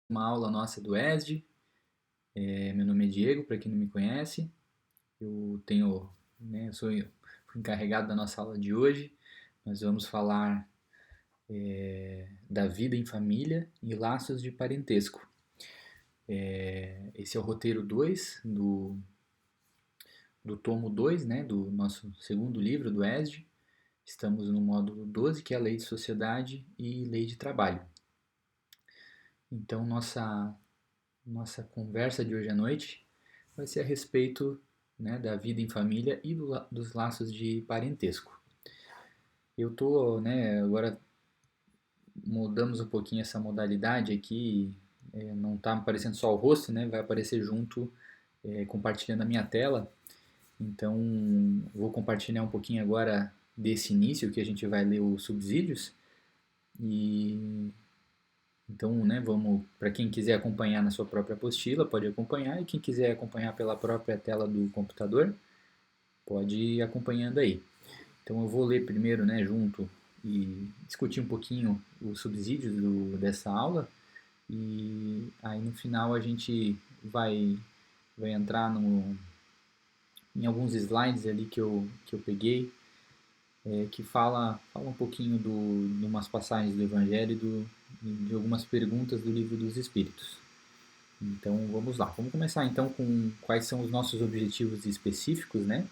Uma aula nossa do ESD. Meu nome é Diego, para quem não me conhece. Eu tenho, fui encarregado da nossa aula de hoje. Nós vamos falar da vida em família e laços de parentesco. Esse é o roteiro 2 do tomo 2, né, do nosso segundo livro do ESD. Estamos no módulo 12, que é a Lei de Sociedade e Lei de Trabalho. Então, nossa conversa de hoje à noite vai ser a respeito, né, da vida em família e dos laços de parentesco. Eu tô, né, agora mudamos um pouquinho essa modalidade aqui, não está aparecendo só o rosto, né, vai aparecer junto, compartilhando a minha tela. Então, vou compartilhar um pouquinho agora desse início que a gente vai ler os subsídios e então, né, vamos, para quem quiser acompanhar na sua própria apostila, pode acompanhar, e quem quiser acompanhar pela própria tela do computador, pode ir acompanhando aí. Então eu vou ler primeiro, né, junto e discutir um pouquinho os subsídios dessa aula, e aí no final a gente vai entrar em alguns slides ali que eu peguei, que fala um pouquinho de umas passagens do Evangelho de algumas perguntas do Livro dos Espíritos. Então vamos lá, vamos começar então com quais são os nossos objetivos específicos, né?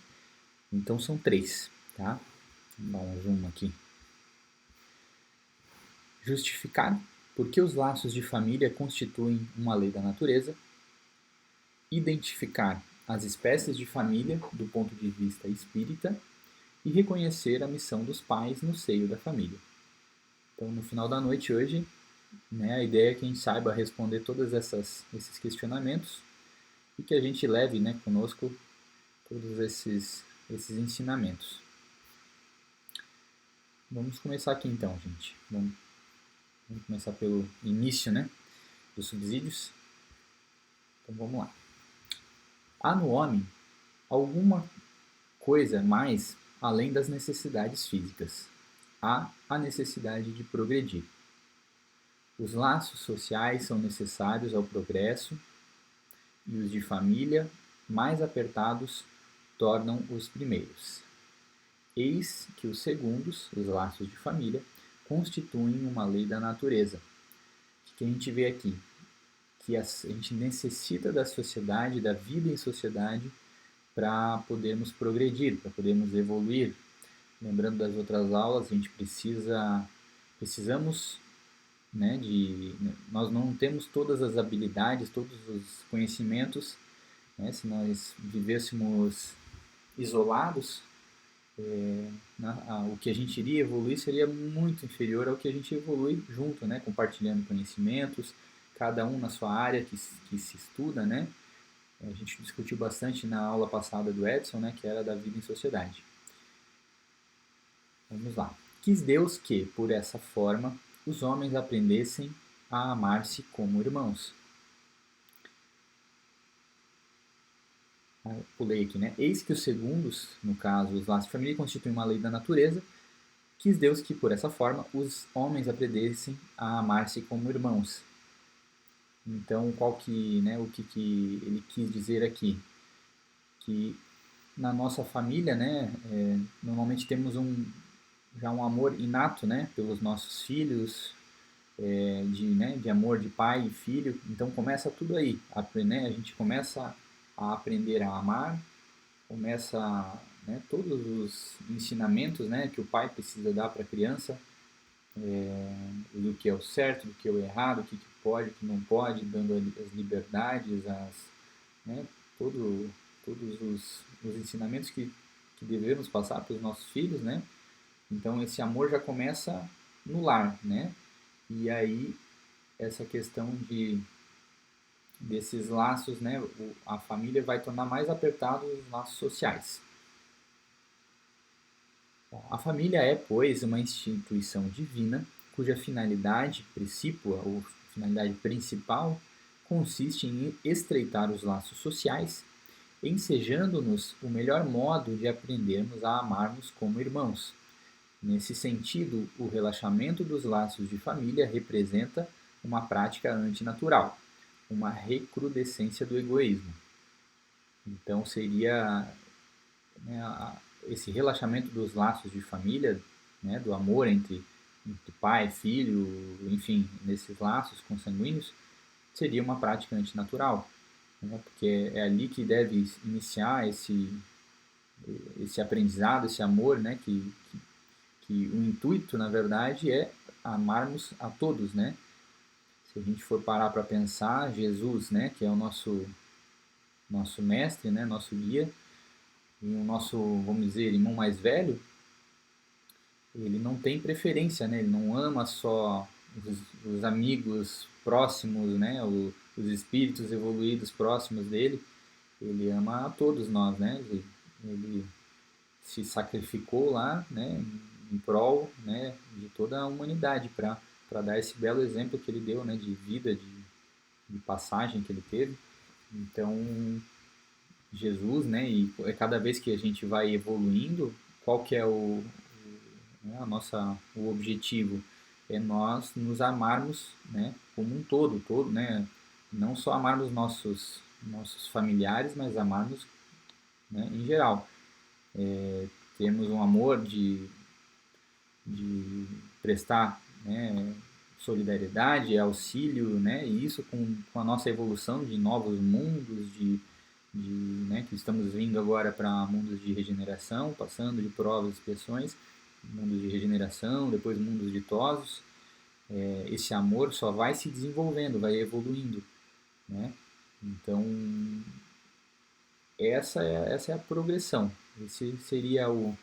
Então são três, tá? Vou dar um zoom aqui. Justificar por que os laços de família constituem uma lei da natureza. Identificar as espécies de família do ponto de vista espírita e reconhecer a missão dos pais no seio da família. Então, no final da noite hoje, né, a ideia é que a gente saiba responder todos esses questionamentos e que a gente leve, né, conosco todos esses ensinamentos. Vamos começar aqui então, gente. Vamos começar pelo início, né, dos subsídios. Então vamos lá. Há no homem alguma coisa mais além das necessidades físicas. Há a necessidade de progredir. Os laços sociais são necessários ao progresso e os de família, mais apertados, tornam os primeiros. Eis que os segundos, os laços de família, constituem uma lei da natureza. O que a gente vê aqui? Que a gente necessita da sociedade, da vida em sociedade, para podermos progredir, para podermos evoluir. Lembrando das outras aulas, a gente precisamos, né, nós não temos todas as habilidades, todos os conhecimentos, né, se nós vivêssemos isolados, o que a gente iria evoluir seria muito inferior ao que a gente evolui junto, né, compartilhando conhecimentos, cada um na sua área que se estuda, né. A gente discutiu bastante na aula passada do Edson, né, que era da vida em sociedade. Vamos lá. Quis Deus que, por essa forma, os homens aprendessem a amar-se como irmãos. Pulei aqui, né? Eis que os segundos, no caso, os laços de família, constituem uma lei da natureza. Quis Deus que, por essa forma, os homens aprendessem a amar-se como irmãos. Então, o que ele quis dizer aqui? Que na nossa família, né, normalmente temos já um amor inato, né, pelos nossos filhos, de amor de pai e filho. Então começa tudo aí, né, a gente começa a aprender a amar, começa, né, todos os ensinamentos, né, que o pai precisa dar para a criança, do que é o certo, do que é o errado, o que pode, o que não pode, dando as liberdades, né, todos os ensinamentos que devemos passar para os nossos filhos, né? Então esse amor já começa no lar, né? E aí essa questão desses laços, né? A família vai tornar mais apertados os laços sociais. A família é, pois, uma instituição divina cuja finalidade precípua ou finalidade principal consiste em estreitar os laços sociais, ensejando-nos o melhor modo de aprendermos a amarmos como irmãos. Nesse sentido, o relaxamento dos laços de família representa uma prática antinatural, uma recrudescência do egoísmo. Então seria, né, esse relaxamento dos laços de família, né, do amor entre pai, filho, enfim, nesses laços consanguíneos, seria uma prática antinatural, né, porque é ali que deve iniciar esse aprendizado, esse amor, né, que o intuito, na verdade, é amarmos a todos, né? Se a gente for parar para pensar, Jesus, né, que é o nosso mestre, né, nosso guia, e o nosso, vamos dizer, irmão mais velho, ele não tem preferência, né? Ele não ama só os amigos próximos, né? Os espíritos evoluídos próximos dele. Ele ama a todos nós, né? Ele se sacrificou lá, né? Em prol, né? De toda a humanidade para dar esse belo exemplo que ele deu, né? De vida, de passagem que ele teve. Então, Jesus, né? E cada vez que a gente vai evoluindo, qual que é né, o objetivo? É nós nos amarmos, né? Como um todo, né? Não só amarmos nossos familiares, mas amarmos, né, em geral. Temos um amor de prestar, né, solidariedade, auxílio, né, e isso com a nossa evolução de novos mundos, né, que estamos vindo agora para mundos de regeneração, passando de provas e expiações, mundos de regeneração, depois mundos ditosos, esse amor só vai se desenvolvendo, vai evoluindo, né? Então, essa é a progressão, esse seria o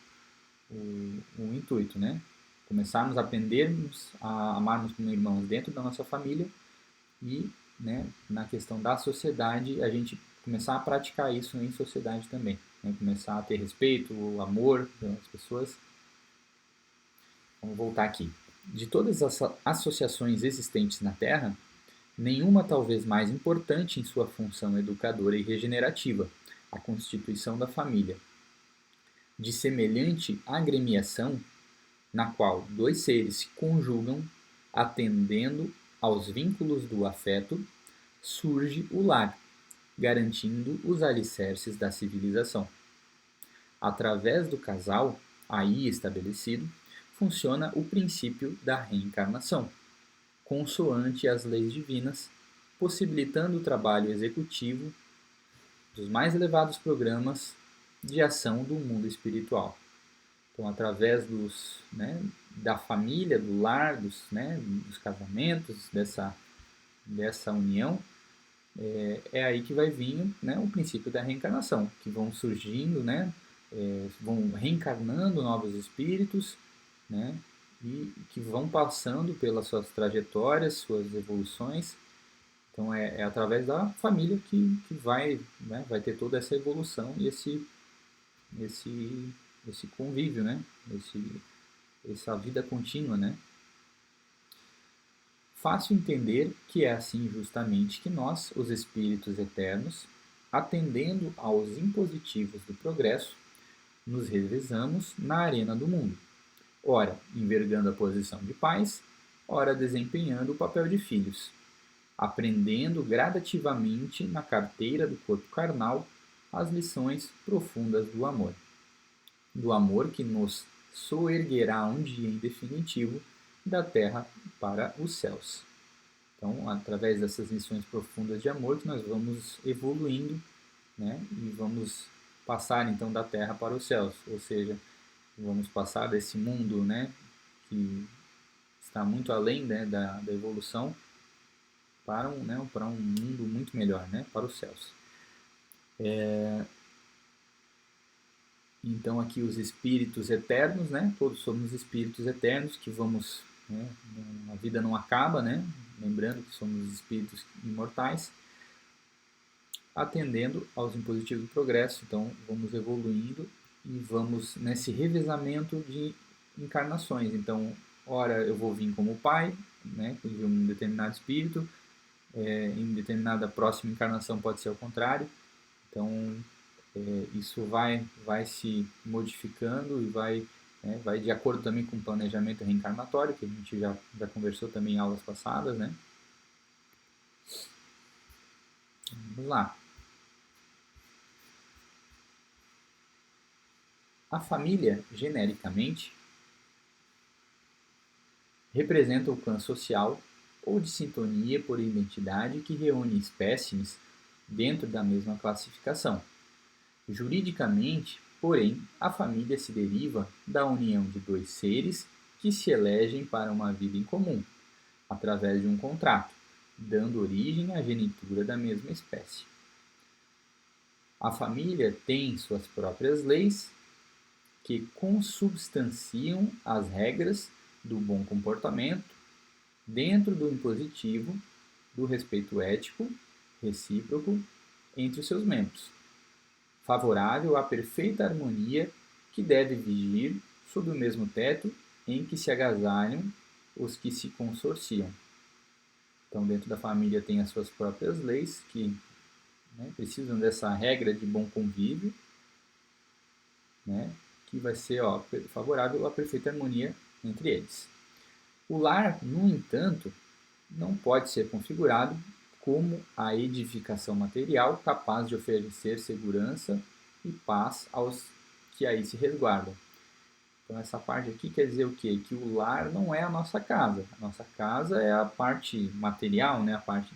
intuito, né? Começarmos a aprendermos a amarmos como irmãos dentro da nossa família e, né, na questão da sociedade, a gente começar a praticar isso em sociedade também, né? Começar a ter respeito, o amor pelas pessoas. Vamos voltar aqui. De todas as associações existentes na Terra, nenhuma talvez mais importante em sua função educadora e regenerativa, a constituição da família. De semelhante agremiação, na qual dois seres se conjugam, atendendo aos vínculos do afeto, surge o lar, garantindo os alicerces da civilização. Através do casal, aí estabelecido, funciona o princípio da reencarnação, consoante as leis divinas, possibilitando o trabalho executivo dos mais elevados programas de ação do mundo espiritual. Então, através né, da família, do lar, né, dos casamentos, dessa união, é aí que vai vir, né, o princípio da reencarnação, que vão surgindo, né, vão reencarnando novos espíritos, né, e que vão passando pelas suas trajetórias, suas evoluções. Então, é através da família que vai, né, vai ter toda essa evolução e esse convívio, né, essa vida contínua, né. Fácil entender que é assim justamente que nós, os espíritos eternos, atendendo aos impositivos do progresso, nos revezamos na arena do mundo, ora envergando a posição de pais, ora desempenhando o papel de filhos, aprendendo gradativamente na carteira do corpo carnal as lições profundas do amor que nos soerguerá um dia em definitivo da terra para os céus. Então, através dessas lições profundas de amor que nós vamos evoluindo, né, e vamos passar então da terra para os céus, ou seja, vamos passar desse mundo, né, que está muito além, né, da evolução para para um mundo muito melhor, né, para os céus. Então aqui os espíritos eternos, né, todos somos espíritos eternos que vamos, né, a vida não acaba, né, lembrando que somos espíritos imortais, atendendo aos impositivos do progresso. Então vamos evoluindo e vamos nesse revezamento de encarnações. Então, ora eu vou vir como pai, né, de um determinado espírito, em determinada próxima encarnação pode ser o contrário. Então, isso vai se modificando e vai de acordo também com o planejamento reencarnatório, que a gente já conversou também em aulas passadas, né? Vamos lá. A família, genericamente, representa o clã social ou de sintonia por identidade que reúne espécimes dentro da mesma classificação. Juridicamente, porém, a família se deriva da união de dois seres que se elegem para uma vida em comum, através de um contrato, dando origem à genitura da mesma espécie. A família tem suas próprias leis que consubstanciam as regras do bom comportamento dentro do impositivo do respeito ético recíproco entre os seus membros, favorável à perfeita harmonia que deve vigir sob o mesmo teto em que se agasalham os que se consorciam. Então, dentro da família tem as suas próprias leis que, né, precisam dessa regra de bom convívio, né, que vai ser favorável à perfeita harmonia entre eles. O lar, no entanto, não pode ser configurado como a edificação material capaz de oferecer segurança e paz aos que aí se resguardam. Então essa parte aqui quer dizer o quê? Que o lar não é a nossa casa. A nossa casa é a parte material, né? A parte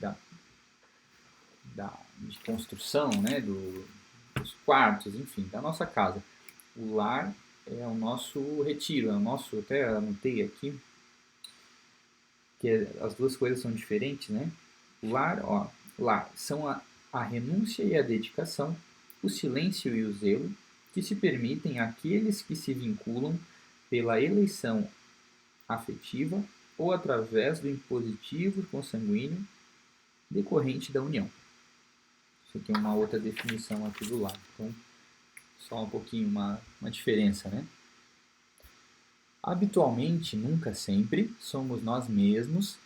de construção, né? Dos quartos, enfim, da nossa casa. O lar é o nosso retiro, é o nosso, até anotei aqui, que as duas coisas são diferentes, né? Lar são a renúncia e a dedicação, o silêncio e o zelo que se permitem àqueles que se vinculam pela eleição afetiva ou através do impositivo consanguíneo decorrente da união. Isso aqui é uma outra definição aqui do lar. Então, só um pouquinho, uma diferença, né? Habitualmente, nunca sempre, somos nós mesmos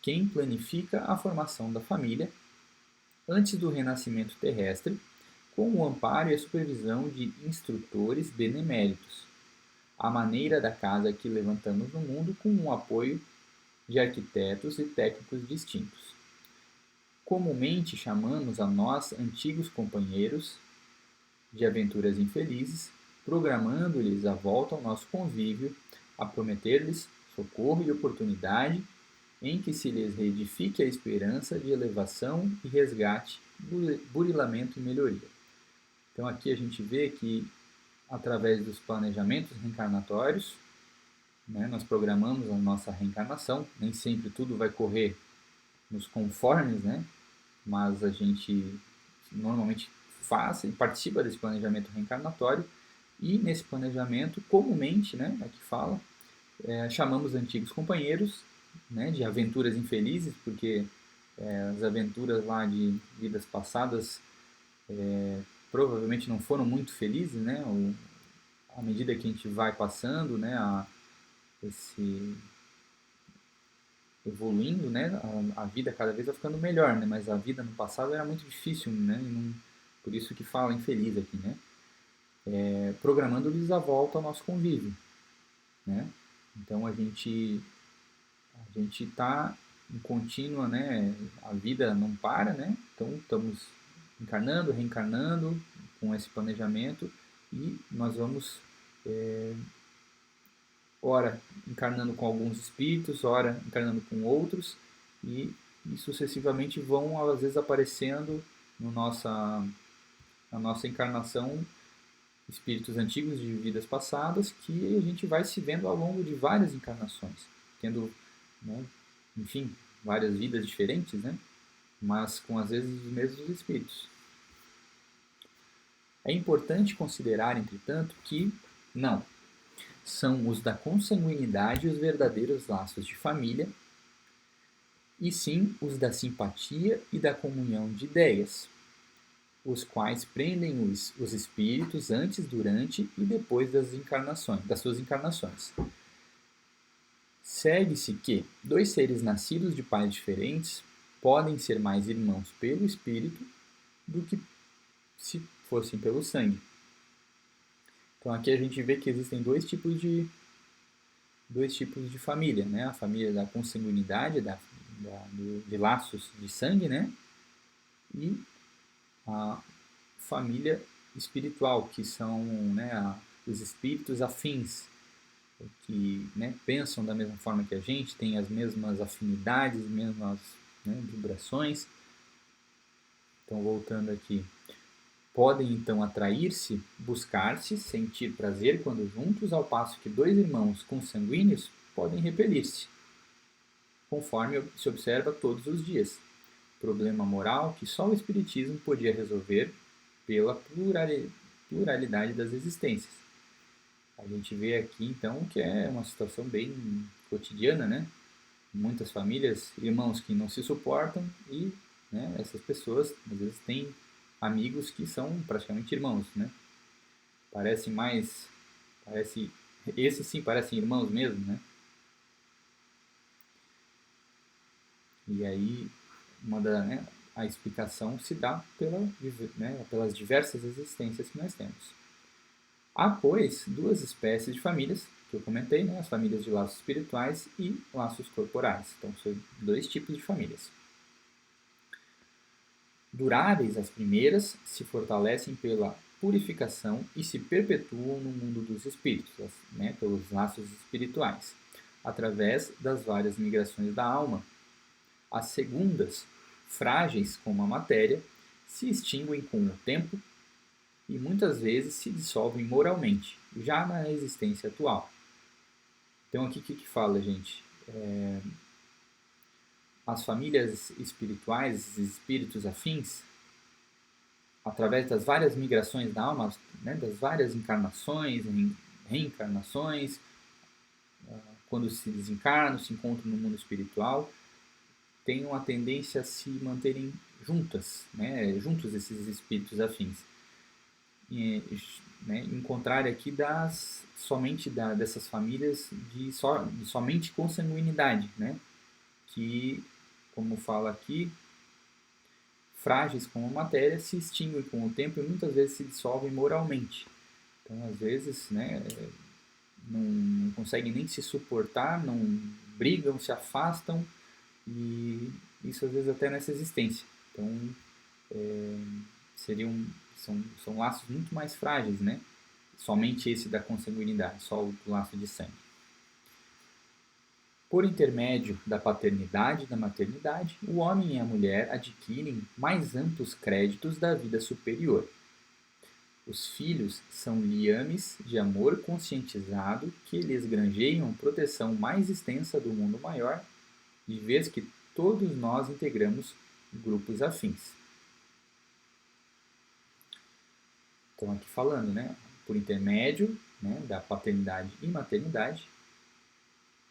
quem planifica a formação da família antes do renascimento terrestre, com o amparo e a supervisão de instrutores beneméritos, à maneira da casa que levantamos no mundo com o apoio de arquitetos e técnicos distintos. Comumente chamamos a nós antigos companheiros de aventuras infelizes, programando-lhes a volta ao nosso convívio, a prometer-lhes socorro e oportunidade em que se lhes reedifique a esperança de elevação e resgate, burilamento e melhoria. Então aqui a gente vê que através dos planejamentos reencarnatórios, né, nós programamos a nossa reencarnação, nem sempre tudo vai correr nos conformes, né, mas a gente normalmente faz e participa desse planejamento reencarnatório e nesse planejamento, comumente, né, aqui fala, chamamos antigos companheiros, né, de aventuras infelizes, porque as aventuras lá de vidas passadas provavelmente não foram muito felizes, né, à medida que a gente vai passando, né, esse evoluindo, né, a vida cada vez vai ficando melhor, né, mas a vida no passado era muito difícil, né, por isso que fala infeliz aqui, né, programando-lhes a volta ao nosso convívio, né, então a gente está em contínua, né, a vida não para, né, então estamos encarnando, reencarnando com esse planejamento e nós vamos ora encarnando com alguns espíritos, ora encarnando com outros, e sucessivamente vão, às vezes, aparecendo na nossa encarnação espíritos antigos de vidas passadas que a gente vai se vendo ao longo de várias encarnações, tendo, né, enfim, várias vidas diferentes, né, mas com, às vezes, os mesmos espíritos. É importante considerar, entretanto, que não são os da consanguinidade os verdadeiros laços de família, e sim os da simpatia e da comunhão de ideias, os quais prendem os espíritos antes, durante e depois das suas encarnações. Segue-se que dois seres nascidos de pais diferentes podem ser mais irmãos pelo espírito do que se fossem pelo sangue. Então aqui a gente vê que existem dois tipos de família, né? A família da consanguinidade, de laços de sangue, né? E a família espiritual, que são, né, os espíritos afins, que, né, pensam da mesma forma que a gente, têm as mesmas afinidades, mesmas, né, vibrações. Então, voltando aqui, podem então atrair-se, buscar-se, sentir prazer quando juntos, ao passo que dois irmãos consanguíneos podem repelir-se, conforme se observa todos os dias. Problema moral que só o Espiritismo podia resolver pela pluralidade das existências. A gente vê aqui então que é uma situação bem cotidiana, né? Muitas famílias, irmãos que não se suportam e, né, essas pessoas às vezes têm amigos que são praticamente irmãos, né? Parecem mais, parece, esses sim parecem irmãos mesmo, né? E aí né, a explicação se dá né, pelas diversas existências que nós temos. Há, pois, duas espécies de famílias, que eu comentei, né, as famílias de laços espirituais e laços corporais. Então, são dois tipos de famílias. Duráveis as primeiras se fortalecem pela purificação e se perpetuam no mundo dos espíritos, né, pelos laços espirituais, através das várias migrações da alma. As segundas, frágeis como a matéria, se extinguem com o tempo e muitas vezes se dissolvem moralmente, já na existência atual. Então aqui o que fala, gente? As famílias espirituais, esses espíritos afins, através das várias migrações da alma, né, das várias encarnações, reencarnações, quando se desencarnam, se encontram no mundo espiritual, têm uma tendência a se manterem juntas, né, juntos esses espíritos afins. E, né, em contrário aqui dessas famílias de somente consanguinidade, né, que, como fala aqui, frágeis como matéria, se extinguem com o tempo e muitas vezes se dissolvem moralmente. Então, às vezes, né, não conseguem nem se suportar, não brigam, se afastam, e isso às vezes até nessa existência. Então, seriam, são laços muito mais frágeis, né? Somente esse da consanguinidade, só o laço de sangue. Por intermédio da paternidade e da maternidade, o homem e a mulher adquirem mais amplos créditos da vida superior. Os filhos são liames de amor conscientizado que lhes granjeiam proteção mais extensa do mundo maior, de vez que todos nós integramos grupos afins. Então, aqui falando, né, por intermédio, né, da paternidade e maternidade,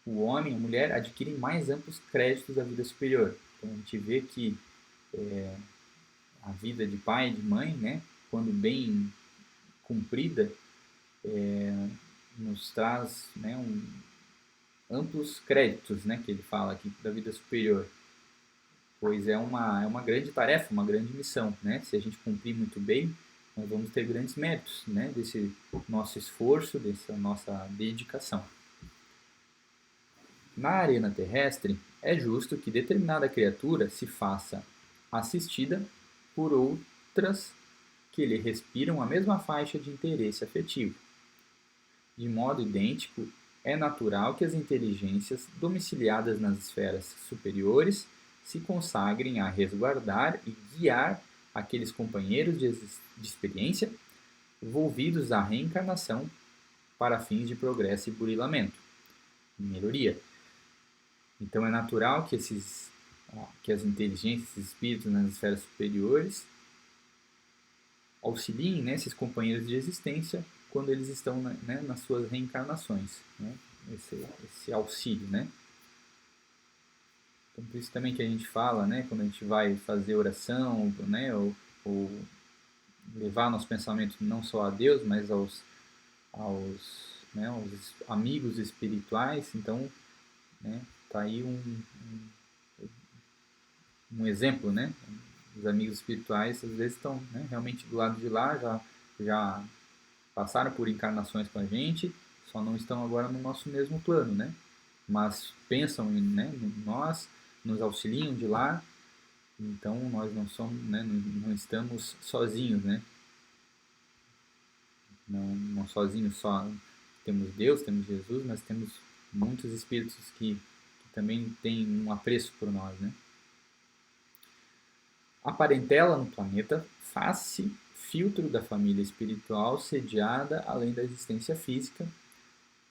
o homem e a mulher adquirem mais amplos créditos da vida superior. Então, a gente vê que a vida de pai e de mãe, né, quando bem cumprida, nos traz, né, amplos créditos, né, que ele fala aqui, da vida superior. Pois é uma grande tarefa, uma grande missão, né? Se a gente cumprir muito bem, nós vamos ter grandes méritos, né? Desse nosso esforço, dessa nossa dedicação. Na arena terrestre, é justo que determinada criatura se faça assistida por outras que lhe respiram a mesma faixa de interesse afetivo. De modo idêntico, é natural que as inteligências domiciliadas nas esferas superiores se consagrem a resguardar e guiar aqueles companheiros de experiência volvidos à reencarnação para fins de progresso e burilamento, melhoria. Então é natural que as inteligências, esses espíritos nas esferas superiores auxiliem, né, esses companheiros de existência quando eles estão, né, nas suas reencarnações, né, esse auxílio, né. Então, por isso também que a gente fala, né, quando a gente vai fazer oração, né, ou levar nosso pensamento não só a Deus, mas né, aos amigos espirituais. Então, né, tá aí um exemplo, né? Os amigos espirituais às vezes estão, né, realmente do lado de lá, já passaram por encarnações com a gente, só não estão agora no nosso mesmo plano, né? Mas pensam, né, em nós, nos auxiliam de lá Então nós não somos, né, não estamos sozinhos, né? Não sozinhos só. Temos Deus, temos Jesus, mas temos muitos espíritos que também têm um apreço por nós, né? A parentela no planeta faz-se filtro da família espiritual sediada além da existência física,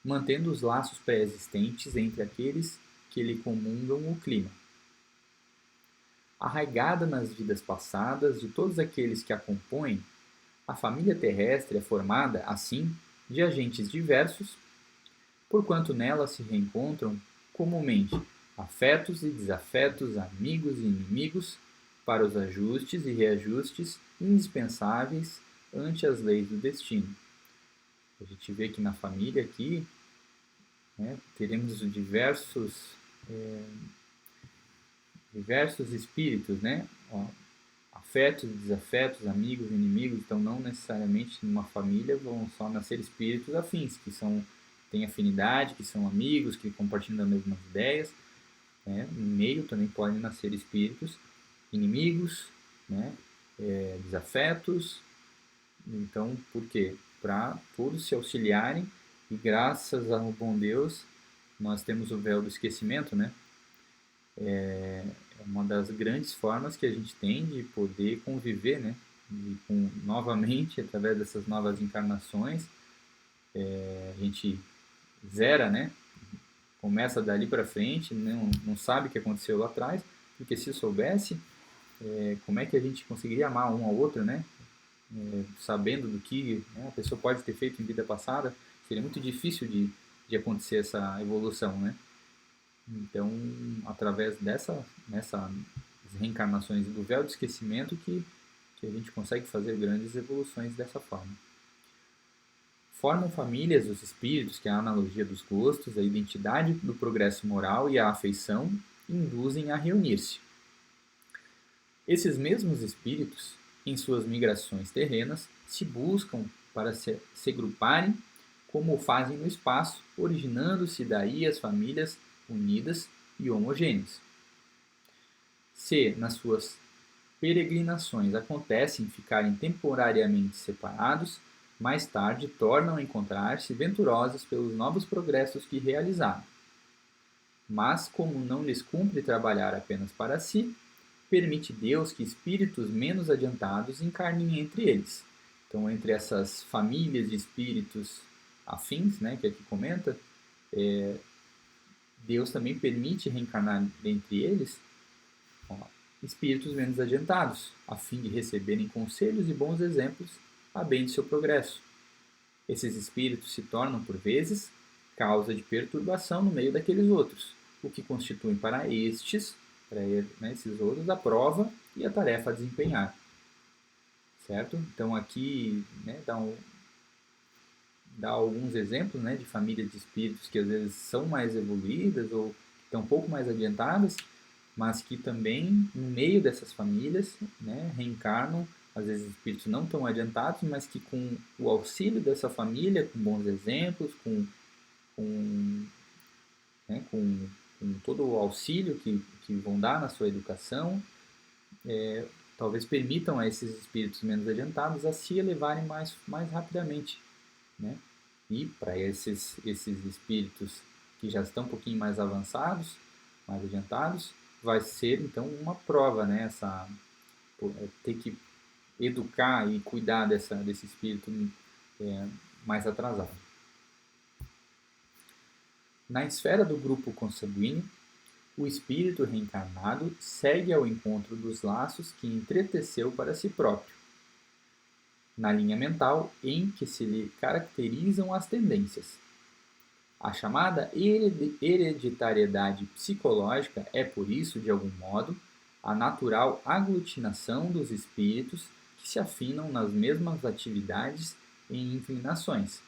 mantendo os laços pré-existentes entre aqueles que lhe comungam o clima. Arraigada nas vidas passadas de todos aqueles que a compõem, a família terrestre é formada, assim, de agentes diversos, porquanto nela se reencontram comumente afetos e desafetos, amigos e inimigos, para os ajustes e reajustes indispensáveis ante as leis do destino. A gente vê que na família aqui, né, teremos diversos espíritos, né? Ó, afetos, desafetos, amigos, inimigos, então não necessariamente numa família vão só nascer espíritos afins, que têm afinidade, que são amigos, que compartilham as mesmas ideias, né? No meio também podem nascer espíritos inimigos, né? Desafetos. Então, por quê? Para todos se auxiliarem e graças ao bom Deus nós temos o véu do esquecimento, né? É uma das grandes formas que a gente tem de poder conviver, né? Novamente, através dessas novas encarnações, a gente zera, né? Começa dali para frente, não sabe o que aconteceu lá atrás, porque se soubesse, como é que a gente conseguiria amar um ao outro, né? Sabendo do que, né, a pessoa pode ter feito em vida passada, seria muito difícil de acontecer essa evolução, né? Então, através nessas reencarnações do véu de esquecimento que a gente consegue fazer grandes evoluções dessa forma. Formam famílias os espíritos, que é a analogia dos gostos, a identidade do progresso moral e a afeição induzem a reunir-se. Esses mesmos espíritos, em suas migrações terrenas, se buscam para se agruparem como o fazem no espaço, originando-se daí as famílias unidas e homogêneas. Se, nas suas peregrinações, acontecem ficarem temporariamente separados, mais tarde tornam a encontrar-se venturosos pelos novos progressos que realizaram. Mas, como não lhes cumpre trabalhar apenas para si, permite Deus que espíritos menos adiantados encarnem entre eles. Então, entre essas famílias de espíritos afins, né, que aqui comenta, Deus também permite reencarnar entre eles, ó, espíritos menos adiantados, a fim de receberem conselhos e bons exemplos a bem de seu progresso. Esses espíritos se tornam, por vezes, causa de perturbação no meio daqueles outros, o que constitui para estes, né, esses outros, a prova e a tarefa a desempenhar. Certo? Então aqui, né, dá alguns exemplos, né, de famílias de espíritos que às vezes são mais evoluídas ou estão um pouco mais adiantadas, mas que também, no meio dessas famílias, né, reencarnam, às vezes espíritos não tão adiantados, mas que com o auxílio dessa família, com bons exemplos, com, né, com todo o auxílio que vão dar na sua educação, talvez permitam a esses espíritos menos adiantados a se elevarem mais rapidamente, né? E para esses espíritos que já estão um pouquinho mais avançados, mais adiantados, vai ser então uma prova, né? Ter que educar e cuidar desse espírito mais atrasado. Na esfera do grupo consanguíneo, o espírito reencarnado segue ao encontro dos laços que entreteceu para si próprio, na linha mental em que se lhe caracterizam as tendências. A chamada hereditariedade psicológica é, por isso, de algum modo, a natural aglutinação dos espíritos que se afinam nas mesmas atividades e inclinações.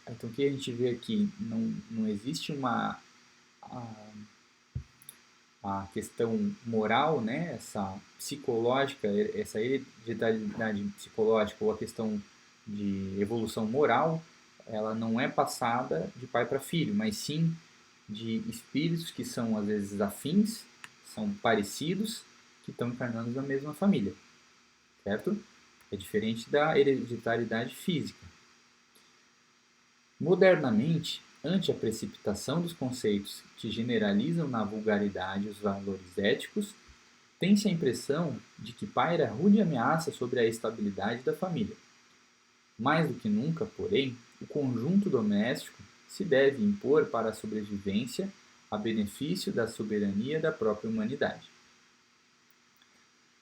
Então, o que a gente vê aqui? Não existe a questão moral, né? Essa psicológica, essa hereditariedade psicológica ou a questão de evolução moral, ela não é passada de pai para filho, mas sim de espíritos que são às vezes afins, são parecidos que estão encarnando na mesma família, certo? É diferente da hereditariedade física. Modernamente, ante a precipitação dos conceitos que generalizam na vulgaridade os valores éticos, tem-se a impressão de que paira rude ameaça sobre a estabilidade da família. Mais do que nunca, porém, o conjunto doméstico se deve impor para a sobrevivência a benefício da soberania da própria humanidade.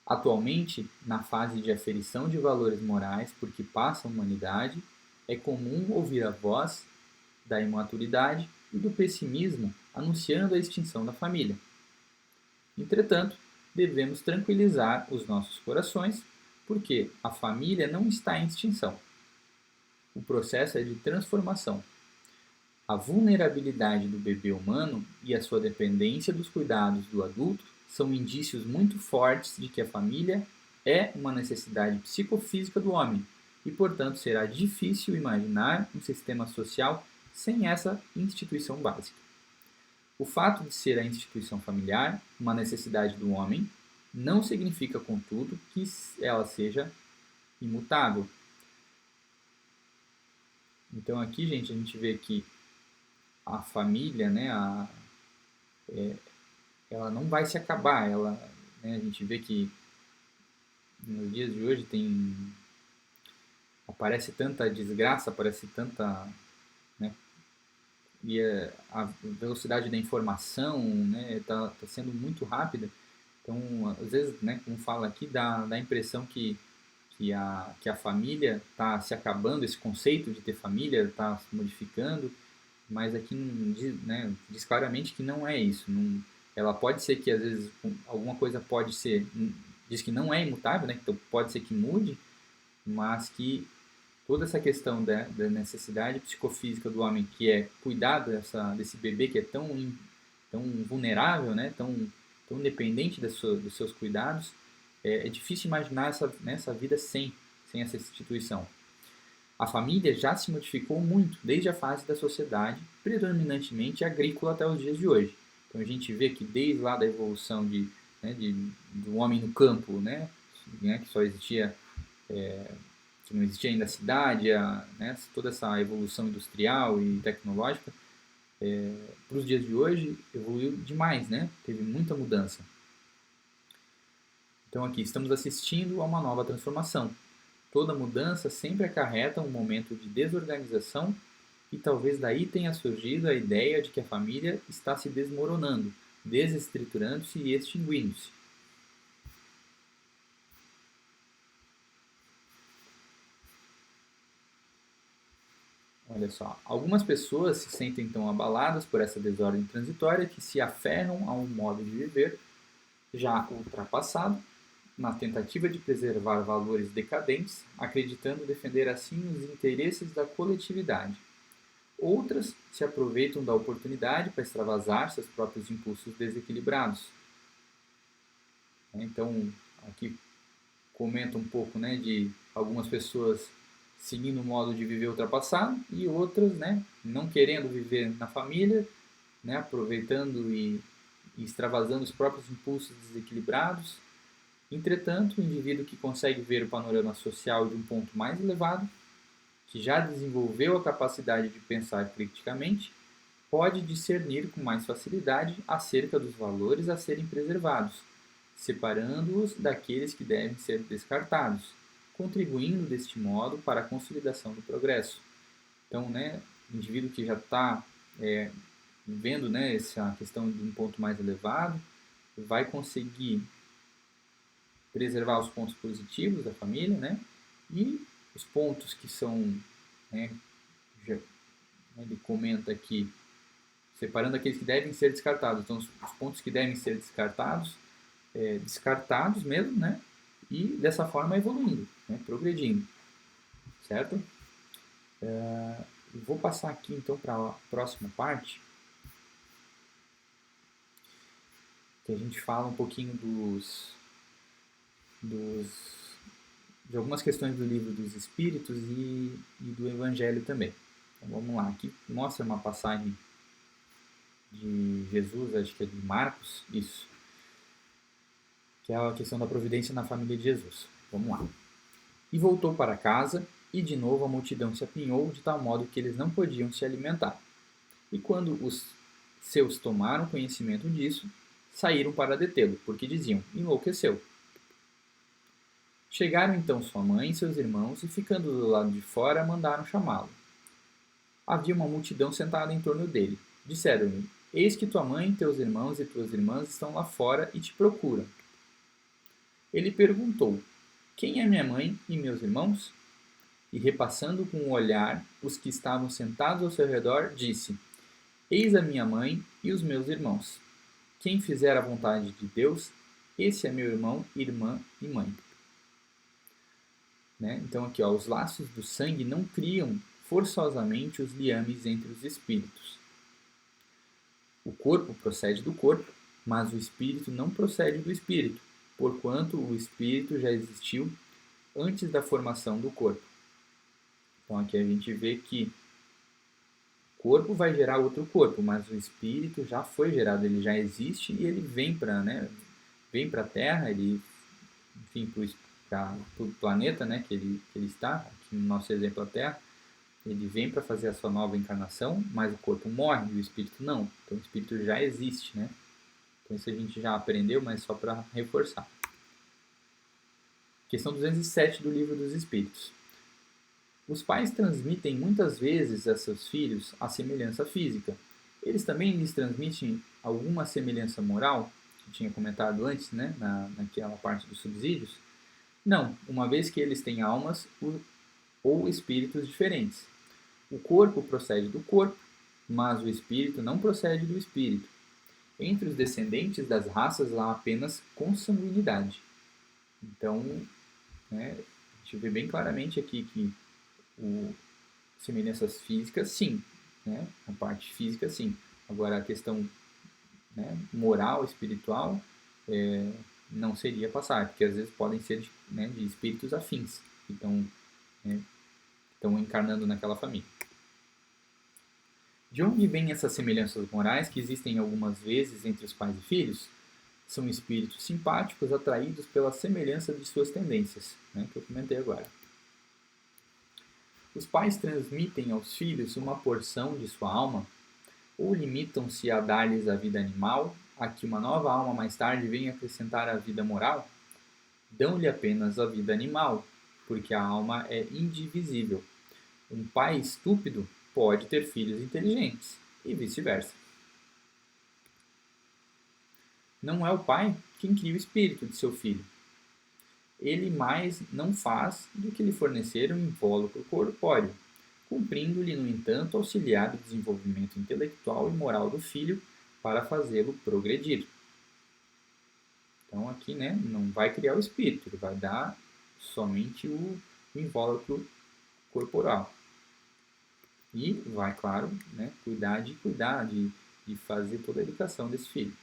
Atualmente, na fase de aferição de valores morais por que passa a humanidade, é comum ouvir a voz da imaturidade e do pessimismo anunciando a extinção da família. Entretanto, devemos tranquilizar os nossos corações, porque a família não está em extinção. O processo é de transformação. A vulnerabilidade do bebê humano e a sua dependência dos cuidados do adulto são indícios muito fortes de que a família é uma necessidade psicofísica do homem e, portanto, será difícil imaginar um sistema social sem essa instituição básica. O fato de ser a instituição familiar uma necessidade do homem não significa, contudo, que ela seja imutável. Então aqui, gente, a gente vê que a família, né, ela não vai se acabar. A gente vê que nos dias de hoje aparece tanta desgraça, aparece tanta, né, e a velocidade da informação, né, tá sendo muito rápida. Então, às vezes, né, como fala aqui, dá a impressão que a família está se acabando, esse conceito de ter família está se modificando, mas aqui né, diz claramente que não é isso. Não, ela pode ser que, às vezes, alguma coisa pode ser, diz que não é imutável, né, então pode ser que mude, mas que toda essa questão da necessidade psicofísica do homem, que é cuidar desse bebê que é tão vulnerável, né, tão dependente dos seus cuidados, é difícil imaginar essa vida sem essa instituição. A família já se modificou muito desde a fase da sociedade, predominantemente agrícola até os dias de hoje. Então a gente vê que desde lá da evolução do homem no campo, né, que só existia, que não existia ainda a cidade, né, toda essa evolução industrial e tecnológica, para os dias de hoje evoluiu demais, né? Teve muita mudança. Então aqui estamos assistindo a uma nova transformação. Toda mudança sempre acarreta um momento de desorganização e talvez daí tenha surgido a ideia de que a família está se desmoronando, desestruturando-se e extinguindo-se. Olha só, algumas pessoas se sentem tão abaladas por essa desordem transitória que se aferram a um modo de viver já ultrapassado, na tentativa de preservar valores decadentes, acreditando defender assim os interesses da coletividade. Outras se aproveitam da oportunidade para extravasar seus próprios impulsos desequilibrados. Então, aqui comenta um pouco, né, de algumas pessoas seguindo o modo de viver ultrapassado e outras, né, não querendo viver na família, né, aproveitando e extravasando os próprios impulsos desequilibrados. Entretanto, o indivíduo que consegue ver o panorama social de um ponto mais elevado, que já desenvolveu a capacidade de pensar criticamente, pode discernir com mais facilidade acerca dos valores a serem preservados, separando-os daqueles que devem ser descartados, contribuindo deste modo para a consolidação do progresso. Então, né, o indivíduo que já está vendo, né, essa questão de um ponto mais elevado, vai conseguir preservar os pontos positivos da família, né, e os pontos que são, né, ele comenta aqui, separando aqueles que devem ser descartados. Então, os pontos que devem ser descartados, descartados mesmo, né, e dessa forma evoluindo, né, progredindo, certo? Vou passar aqui então para a próxima parte, que a gente fala um pouquinho de algumas questões do livro dos Espíritos e do Evangelho também. Então vamos lá, aqui mostra uma passagem de Jesus, acho que é de Marcos, isso, que é a questão da providência na família de Jesus. Vamos lá. E voltou para casa, e de novo a multidão se apinhou, de tal modo que eles não podiam se alimentar. E quando os seus tomaram conhecimento disso, saíram para detê-lo, porque diziam: enlouqueceu. Chegaram então sua mãe e seus irmãos, e ficando do lado de fora, mandaram chamá-lo. Havia uma multidão sentada em torno dele. Disseram-lhe: eis que tua mãe, teus irmãos e tuas irmãs estão lá fora e te procuram. Ele perguntou: quem é minha mãe e meus irmãos? E repassando com o olhar os que estavam sentados ao seu redor, disse: eis a minha mãe e os meus irmãos. Quem fizer a vontade de Deus, esse é meu irmão, irmã e mãe. Né? Então aqui, ó, os laços do sangue não criam forçosamente os liames entre os espíritos. O corpo procede do corpo, mas o espírito não procede do espírito, porquanto o espírito já existiu antes da formação do corpo. Então aqui a gente vê que o corpo vai gerar outro corpo, mas o espírito já foi gerado, ele já existe e ele vem para, né, vem para a Terra, ele, enfim, para o planeta, né, que ele está, aqui no nosso exemplo a Terra, ele vem para fazer a sua nova encarnação, mas o corpo morre e o espírito não. Então o espírito já existe, né? Então isso a gente já aprendeu, mas só para reforçar. Questão 207 do Livro dos Espíritos. Os pais transmitem muitas vezes a seus filhos a semelhança física. Eles também lhes transmitem alguma semelhança moral, que eu tinha comentado antes, né, naquela parte dos subsídios? Não, uma vez que eles têm almas ou espíritos diferentes. O corpo procede do corpo, mas o espírito não procede do espírito. Entre os descendentes das raças há apenas consanguinidade. Então, né, a gente vê bem claramente aqui que semelhanças físicas, sim. Né, a parte física, sim. Agora, a questão, né, moral, espiritual, não seria passar, porque às vezes podem ser de espíritos afins que estão encarnando naquela família. De onde vêm essas semelhanças morais que existem algumas vezes entre os pais e filhos? São espíritos simpáticos atraídos pela semelhança de suas tendências, né, que eu comentei agora. Os pais transmitem aos filhos uma porção de sua alma ou limitam-se a dar-lhes a vida animal, a que uma nova alma mais tarde venha acrescentar a vida moral? Dão-lhe apenas a vida animal, porque a alma é indivisível. Um pai estúpido pode ter filhos inteligentes, e vice-versa. Não é o pai quem cria o espírito de seu filho. Ele mais não faz do que lhe fornecer um invólucro corpóreo, cumprindo-lhe, no entanto, auxiliar o desenvolvimento intelectual e moral do filho para fazê-lo progredir. Então aqui, né, não vai criar o espírito, ele vai dar somente o invólucro corporal. E vai, claro, né, cuidar de fazer toda a educação desse filho.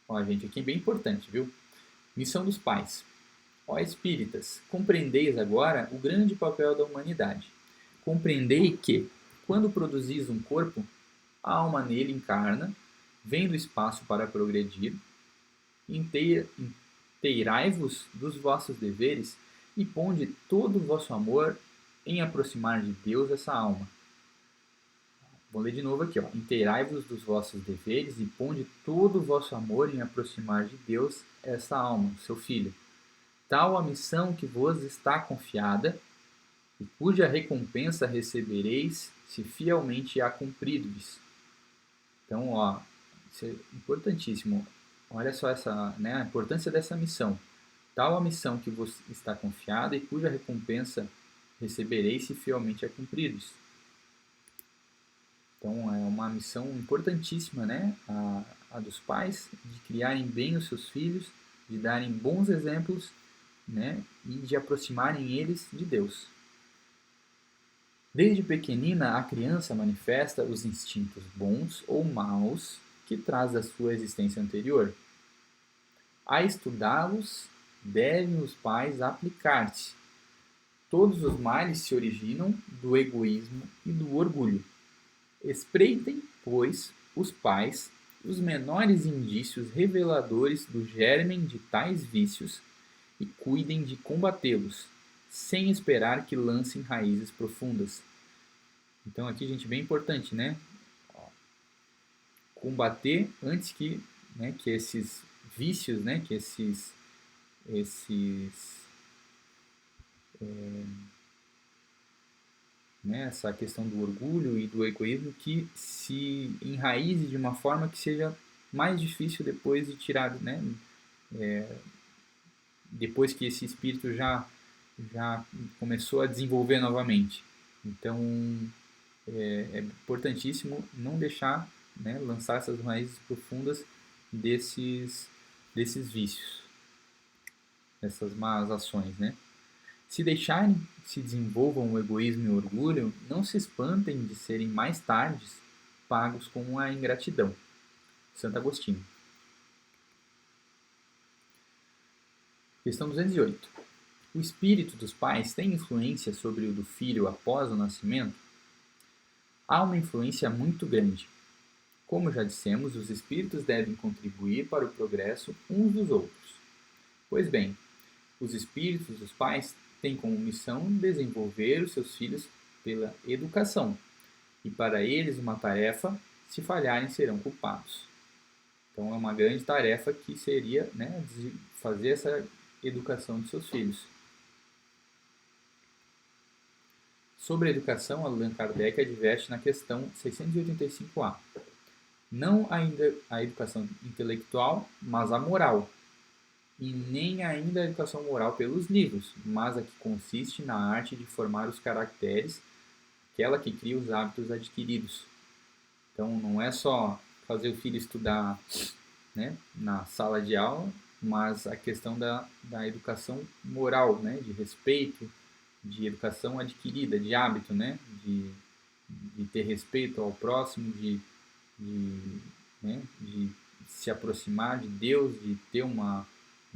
Ó, gente, aqui é bem importante, viu? Missão dos pais. Ó espíritas, compreendeis agora o grande papel da humanidade. Compreendei que, quando produzis um corpo, a alma nele encarna, vem do espaço para progredir, inteirai-vos dos vossos deveres e ponde todo o vosso amor em aproximar de Deus essa alma. Vou ler de novo aqui, ó. Inteirai-vos dos vossos deveres e ponde todo o vosso amor em aproximar de Deus essa alma, seu filho. Tal a missão que vos está confiada e cuja recompensa recebereis se fielmente a cumprirdes. Então, ó, isso é importantíssimo. Olha só a importância dessa missão. Tal a missão que vos está confiada e cuja recompensa recebereis se fielmente a cumpridos. Então é uma missão importantíssima, né, a dos pais, de criarem bem os seus filhos, de darem bons exemplos, né, e de aproximarem eles de Deus. Desde pequenina, a criança manifesta os instintos bons ou maus que traz da sua existência anterior. A estudá-los, devem os pais aplicar-se. Todos os males se originam do egoísmo e do orgulho. Espreitem, pois, os pais os menores indícios reveladores do germen de tais vícios e cuidem de combatê-los, sem esperar que lancem raízes profundas. Então aqui, gente, bem importante, né? Combater antes que esses vícios, né? Que esses né, essa questão do orgulho e do egoísmo que se enraize de uma forma que seja mais difícil depois de tirar, né, depois que esse espírito já começou a desenvolver novamente. Então é importantíssimo não deixar, né, lançar essas raízes profundas desses vícios, dessas más ações, né? Se deixarem que se desenvolvam o egoísmo e o orgulho, não se espantem de serem mais tarde pagos com a ingratidão. Santo Agostinho. Questão 208. O espírito dos pais tem influência sobre o do filho após o nascimento? Há uma influência muito grande. Como já dissemos, os espíritos devem contribuir para o progresso uns dos outros. Pois bem, os espíritos dos pais têm como missão desenvolver os seus filhos pela educação, e para eles uma tarefa, se falharem serão culpados. Então é uma grande tarefa que seria, né, fazer essa educação de seus filhos. Sobre a educação, Allan Kardec adverte na questão 685A. Não ainda a educação intelectual, mas a moral, e nem ainda a educação moral pelos livros, mas a que consiste na arte de formar os caracteres, aquela que cria os hábitos adquiridos. Então não é só fazer o filho estudar, né, na sala de aula, mas a questão da educação moral, né, de respeito, de educação adquirida, de hábito, né, de ter respeito ao próximo, de se aproximar de Deus, de ter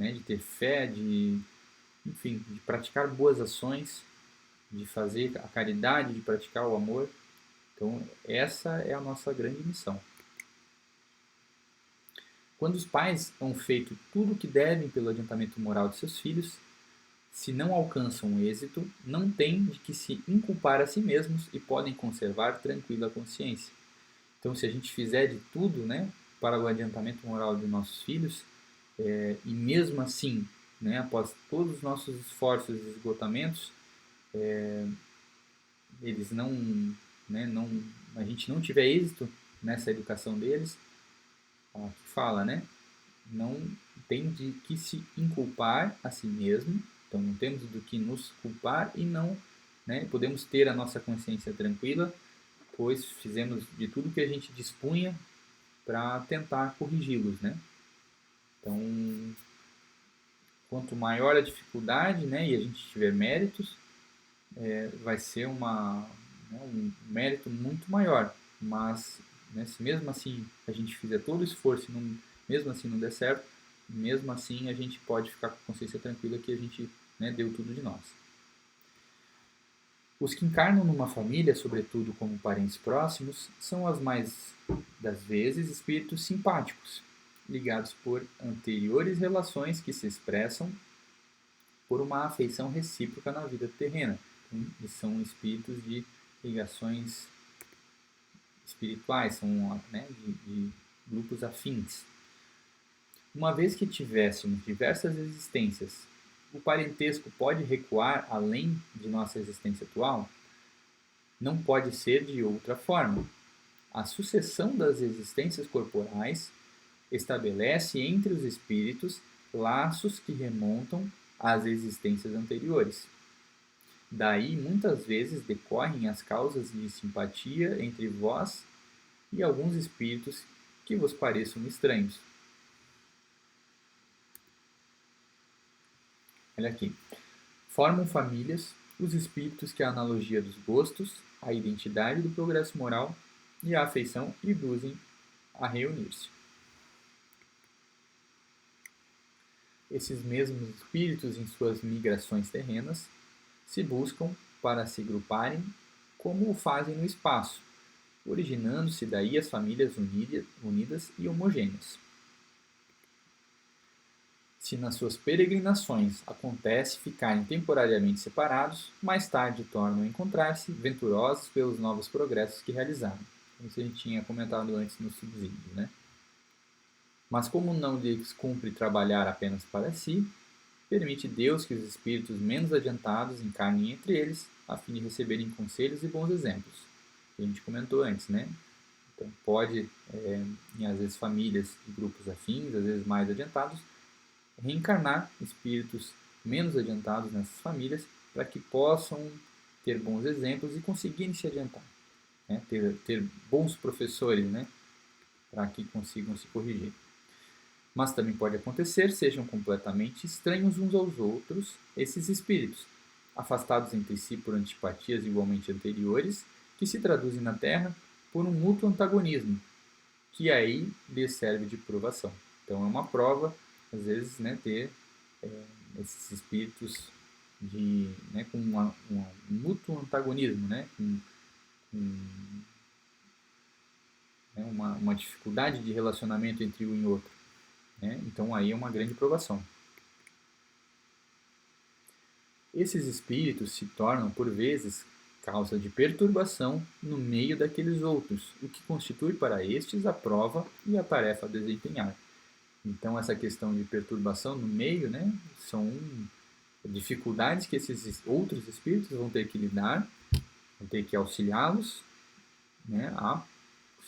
de ter fé, enfim, de praticar boas ações, de fazer a caridade, de praticar o amor. Então, essa é a nossa grande missão. Quando os pais hão feito tudo o que devem pelo adiantamento moral de seus filhos, se não alcançam êxito, não têm de que se inculpar a si mesmos e podem conservar tranquila consciência. Então, se a gente fizer de tudo, né, para o adiantamento moral de nossos filhos, e mesmo assim, né, após todos os nossos esforços e esgotamentos, eles a gente não tiver êxito nessa educação deles, que fala, né, não tem de que se inculpar a si mesmo, então não temos do que nos culpar e não, né, podemos ter a nossa consciência tranquila, pois fizemos de tudo que a gente dispunha para tentar corrigi-los, né? Então, quanto maior a dificuldade, né, e a gente tiver méritos, vai ser um mérito muito maior. Mas, né, se mesmo assim a gente fizer todo o esforço e mesmo assim não der certo, mesmo assim a gente pode ficar com a consciência tranquila que a gente, né, deu tudo de nós. Os que encarnam numa família, sobretudo como parentes próximos, são as mais das vezes espíritos simpáticos, ligados por anteriores relações que se expressam por uma afeição recíproca na vida terrena. E são espíritos de ligações espirituais, são, né, de grupos afins. Uma vez que tivéssemos diversas existências, o parentesco pode recuar além de nossa existência atual? Não pode ser de outra forma. A sucessão das existências corporais estabelece entre os espíritos laços que remontam às existências anteriores. Daí, muitas vezes, decorrem as causas de simpatia entre vós e alguns espíritos que vos pareçam estranhos. Olha aqui. Formam famílias os espíritos que a analogia dos gostos, a identidade do progresso moral e a afeição induzem a reunir-se. Esses mesmos espíritos, em suas migrações terrenas, se buscam para se agruparem como o fazem no espaço, originando-se daí as famílias unidas e homogêneas. Se nas suas peregrinações acontece ficarem temporariamente separados, mais tarde tornam a encontrar-se, venturosos pelos novos progressos que realizaram. Isso a gente tinha comentado antes no subsídio, né? Mas como não lhes cumpre trabalhar apenas para si, permite Deus que os espíritos menos adiantados encarnem entre eles, a fim de receberem conselhos e bons exemplos. Que a gente comentou antes, né? Então pode, em às vezes famílias de grupos afins, às vezes mais adiantados, reencarnar espíritos menos adiantados nessas famílias para que possam ter bons exemplos e conseguirem se adiantar, né? ter bons professores, né? Para que consigam se corrigir. Mas também pode acontecer sejam completamente estranhos uns aos outros esses espíritos, afastados entre si por antipatias igualmente anteriores, que se traduzem na Terra por um mútuo antagonismo, que aí lhes serve de provação. Então é uma prova, às vezes, né, ter esses espíritos com um mútuo antagonismo, né, né, uma dificuldade de relacionamento entre um e outro. Né? Então aí é uma grande provação. Esses espíritos se tornam, por vezes, causa de perturbação no meio daqueles outros, o que constitui para estes a prova e a tarefa a desempenhar. Então essa questão de perturbação no meio, né, são dificuldades que esses outros espíritos vão ter que lidar, vão ter que auxiliá-los, né, a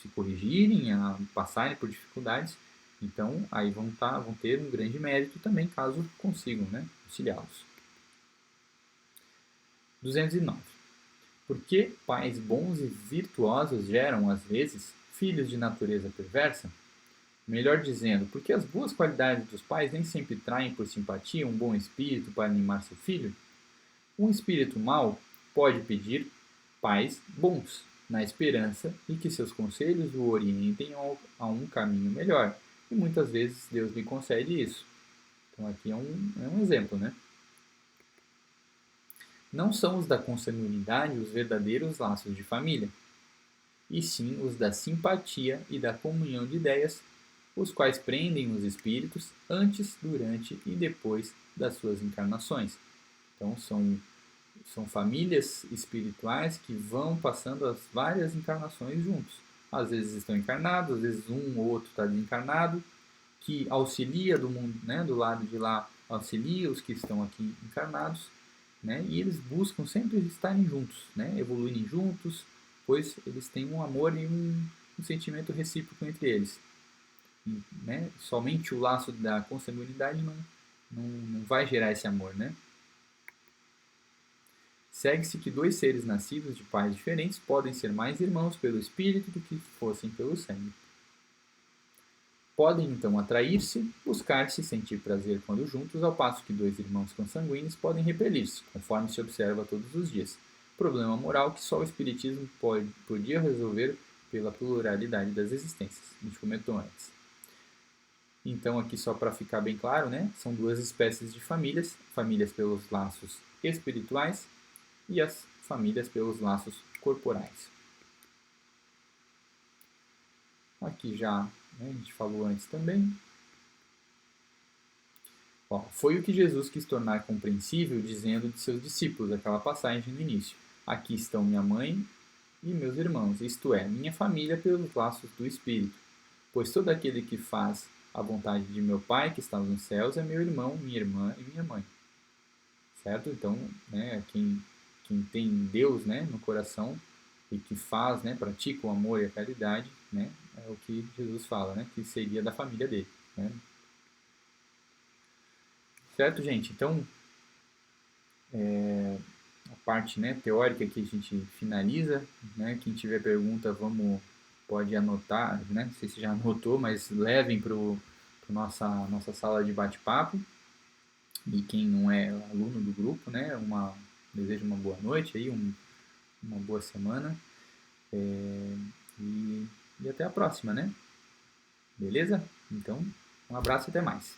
se corrigirem, a passarem por dificuldades. Então aí vão ter um grande mérito também caso consigam, né, auxiliá-los. 209. Por que pais bons e virtuosos geram, às vezes, filhos de natureza perversa? Melhor dizendo, porque as boas qualidades dos pais nem sempre traem por simpatia um bom espírito para animar seu filho? Um espírito mau pode pedir pais bons, na esperança de que seus conselhos o orientem a um caminho melhor. E muitas vezes Deus lhe concede isso. Então aqui é um exemplo, né? Não são os da consanguinidade os verdadeiros laços de família, e sim os da simpatia e da comunhão de ideias, os quais prendem os espíritos antes, durante e depois das suas encarnações. Então são famílias espirituais que vão passando as várias encarnações juntos. Às vezes estão encarnados, às vezes um ou outro está desencarnado, que auxilia do mundo, né, do lado de lá, auxilia os que estão aqui encarnados, né, e eles buscam sempre estarem juntos, né, evoluírem juntos, pois eles têm um amor e um sentimento recíproco entre eles. E, né, somente o laço da consanguinidade não vai gerar esse amor, né? Segue-se que dois seres nascidos de pais diferentes podem ser mais irmãos pelo espírito do que fossem pelo sangue. Podem então atrair-se, buscar-se e sentir prazer quando juntos, ao passo que dois irmãos consanguíneos podem repelir-se, conforme se observa todos os dias. Problema moral que só o Espiritismo podia resolver pela pluralidade das existências. A gente comentou antes. Então, aqui só para ficar bem claro, né, são duas espécies de famílias: famílias pelos laços espirituais e as famílias pelos laços corporais. Aqui já, né, a gente falou antes também. Ó, foi o que Jesus quis tornar compreensível, dizendo de seus discípulos, aquela passagem no início: aqui estão minha mãe e meus irmãos, isto é, minha família pelos laços do Espírito. Pois todo aquele que faz a vontade de meu Pai que está nos céus é meu irmão, minha irmã e minha mãe. Certo? Então, né, quem tem Deus, né, no coração e que faz, né, pratica o amor e a caridade, né, é o que Jesus fala, né, que seria da família dele. Né? Certo, gente? Então, a parte, né, teórica que a gente finaliza, né, quem tiver pergunta pode anotar, né, não sei se já anotou, mas levem para nossa sala de bate-papo. E quem não é aluno do grupo, né, desejo uma boa noite, aí, uma boa semana, e até a próxima, né? Beleza? Então, um abraço e até mais.